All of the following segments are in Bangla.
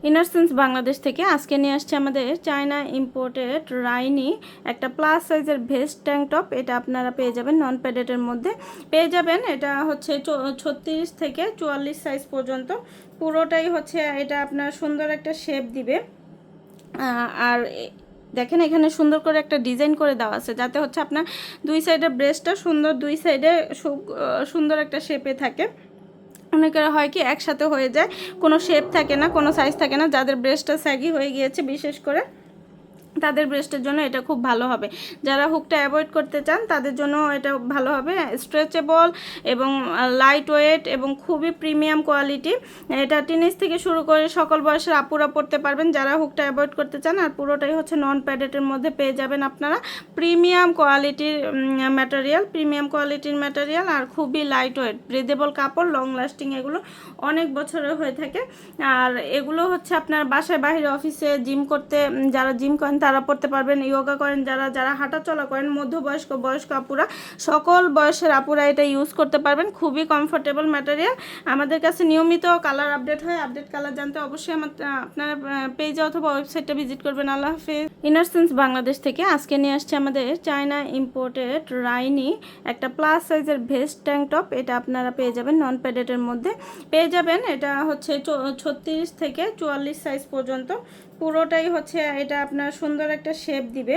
ইনারসেন্স বাংলাদেশ থেকে আজকে নিয়ে আসছে আমাদের চায়না ইম্পোর্টেড রাইনি একটা প্লাস সাইজের ভেস্ট ট্যাঙ্ক টপ। এটা আপনারা পেয়ে যাবেন নন প্যাডেটের মধ্যে পেয়ে যাবেন। এটা হচ্ছে 36 থেকে 44 সাইজ পর্যন্ত পুরোটাই হচ্ছে এটা আপনার সুন্দর একটা শেপ দিবে। আর দেখেন এখানে সুন্দর করে একটা ডিজাইন করে দেওয়া আছে, যাতে হচ্ছে আপনার দুই সাইডের ব্রেস্টটা সুন্দর, দুই সাইডে সুন্দর একটা শেপে থাকে। অনেকের হয় কি একসাথে হয়ে যায়, কোনো শেপ থাকে না, কোনো সাইজ থাকে না। যাদের ব্রেস্টটা স্যাগি হয়ে গিয়েছে বিশেষ করে তাদের ব্রেস্টের জন্য এটা খুব ভালো হবে। যারা হুকটা অ্যাভয়েড করতে চান তাদের জন্য এটা ভালো হবে। স্ট্রেচেবল এবং লাইট ওয়েট এবং খুবই প্রিমিয়াম কোয়ালিটি। এটা টিনেজ থেকে শুরু করে সকল বয়সের আপুরা পড়তে পারবেন যারা হুকটা অ্যাভয়েড করতে চান। আর পুরোটাই হচ্ছে নন প্যাডেটের মধ্যে পেয়ে যাবেন আপনারা প্রিমিয়াম কোয়ালিটির ম্যাটেরিয়াল আর খুবই লাইট ওয়েট, ব্রিদেবল কাপড়, লং লাস্টিং, এগুলো অনেক বছরের হয়ে থাকে। আর এগুলো হচ্ছে আপনার বাসায় বাহিরে অফিসে জিম করতে যারা জিম করেন তারা পড়তে পারবেন, যোগা করেন যারা হাঁটা চলা করেন, মধ্যবয়স্ক বয়স্ক আপুরা, সকল বয়সের আপুরা এটা ইউজ করতে পারবেন। খুবই কমফোর্টেবল ম্যাটেরিয়াল। আমাদের কাছে নিয়মিত কালার আপডেট হয়। আপডেট কালার জানতে অবশ্যই আপনার পেজে অথবা ওয়েবসাইটটা ভিজিট করবেন। আল্লাহ হাফেজ। ইনারসেন্স বাংলাদেশ থেকে আজকে নিয়ে আসছে আমাদের চায়না ইম্পোর্টেড রাইনি একটা প্লাস সাইজের ভেস্ট ট্যাঙ্ক টপ। এটা আপনারা পেয়ে যাবেন নন প্যাডেটের মধ্যে পেয়ে যাবেন। এটা হচ্ছে 36 থেকে 44 সাইজ পর্যন্ত পুরোটাই হচ্ছে এটা আপনার সুন্দর একটা শেপ দিবে।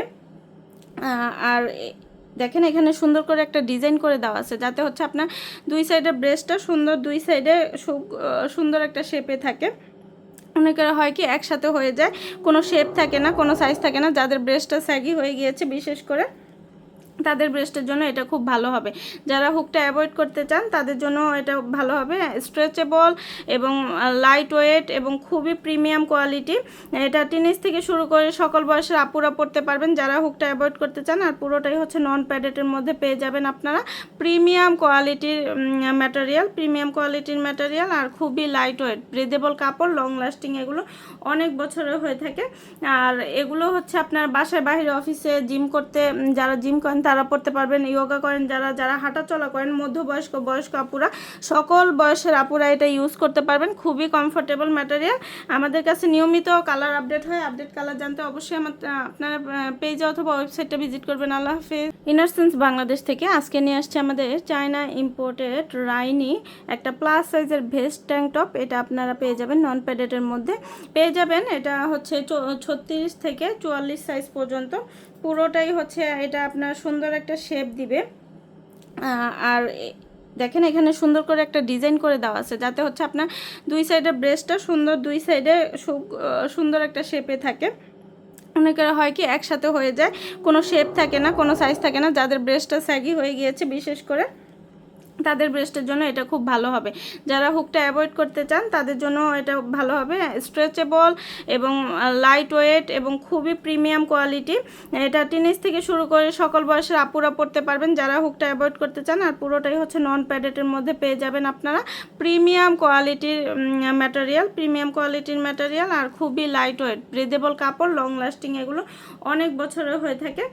আর দেখেন এখানে সুন্দর করে একটা ডিজাইন করে দেওয়া আছে, যাতে হচ্ছে আপনার দুই সাইডের ব্রেস্টটা সুন্দর, দুই সাইডে সুন্দর একটা শেপে থাকে। অনেকের হয় কি একসাথে হয়ে যায়, কোনো শেপ থাকে না, কোনো সাইজ থাকে না। যাদের ব্রেস্টটা স্যাগি হয়ে গিয়েছে বিশেষ করে তাদের ব্রেস্টের জন্য এটা খুব ভালো হবে। যারা হুকটা অ্যাভয়েড করতে চান তাদের জন্য এটা ভালো হবে। স্ট্রেচেবল এবং লাইট ওয়েট এবং খুবই প্রিমিয়াম কোয়ালিটি। এটা টিনেজ থেকে শুরু করে সকল বয়সের আপুরা পড়তে পারবেন যারা হুকটা অ্যাভয়েড করতে চান। আর পুরোটাই হচ্ছে নন প্যাডেটের মধ্যে পেয়ে যাবেন আপনারা প্রিমিয়াম কোয়ালিটির ম্যাটেরিয়াল আর খুবই লাইট ওয়েট, ব্রিদেবল কাপড়, লং লাস্টিং, এগুলো অনেক বছরের হয়ে থাকে। আর এগুলো হচ্ছে আপনার বাসায় বাহিরে অফিসে জিম করতে যারা জিম করেন তারা পড়তে পারবেন, যোগা করেন যারা হাঁটা চলা করেন, মধ্যবয়স্ক বয়স্ক আপুরা, সকল বয়সের আপুরা এটা ইউজ করতে পারবেন। খুবই কমফোর্টেবল ম্যাটেরিয়াল। আমাদের কাছে নিয়মিত কালার আপডেট হয়। আপডেট কালার জানতে অবশ্যই আপনার পেজে অথবা ওয়েবসাইটটা ভিজিট করবেন। আল্লাহ হাফেজ। ইনারসেন্স বাংলাদেশ থেকে আজকে নিয়ে আসছে আমাদের চায়না ইম্পোর্টেড রাইনি একটা প্লাস সাইজের ভেস্ট ট্যাঙ্ক টপ। এটা আপনারা পেয়ে যাবেন নন প্যাডেটের মধ্যে পেয়ে যাবেন। এটা হচ্ছে 36 থেকে 44 সাইজ পর্যন্ত পুরোটাই হচ্ছে এটা আপনার সুন্দর একটা শেপ দিবে। আর দেখেন এখানে সুন্দর করে একটা ডিজাইন করে দেওয়া আছে, যাতে হচ্ছে আপনার দুই সাইডের ব্রেস্টটা সুন্দর, দুই সাইডে সুন্দর একটা শেপে থাকে। অনেকের হয় কি একসাথে হয়ে যায়, কোনো শেপ থাকে না, কোনো সাইজ থাকে না। যাদের ব্রেস্টটা স্যাগি হয়ে গিয়েছে বিশেষ করে তাদের ব্রেস্টের জন্য এটা খুব ভালো হবে। যারা হুকটা অ্যাভয়েড করতে চান তাদের জন্য এটা ভালো হবে। স্ট্রেচেবল এবং লাইট ওয়েট এবং খুবই প্রিমিয়াম কোয়ালিটি। এটা টিনেজ থেকে শুরু করে সকল বয়সের আপুরা পড়তে পারবেন যারা হুকটা অ্যাভয়েড করতে চান। আর পুরোটাই হচ্ছে নন প্যাডেটের মধ্যে পেয়ে যাবেন আপনারা প্রিমিয়াম কোয়ালিটির ম্যাটেরিয়াল আর খুবই লাইট ওয়েট, ব্রিদেবল কাপড়, লং লাস্টিং, এগুলো অনেক বছরের হয়ে থাকে।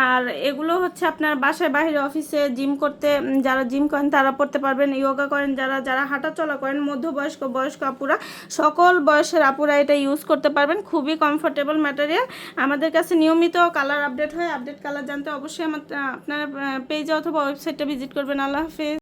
আর এগুলো হচ্ছে আপনার বাসায় বাহিরে অফিসে জিম করতে যারা জিম করেন তারা পড়তে পারবেন, যোগা করেন যারা হাঁটা চলা করেন, মধ্যবয়স্ক বয়স্ক আপুরা, সকল বয়সের আপুরা এটা ইউজ করতে পারবেন। খুবই কমফোর্টেবল ম্যাটেরিয়াল। আমাদের কাছে নিয়মিত কালার আপডেট হয়। আপডেট কালার জানতে অবশ্যই আপনার পেজে অথবা ওয়েবসাইটটা ভিজিট করবেন। আল্লাহ হাফেজ।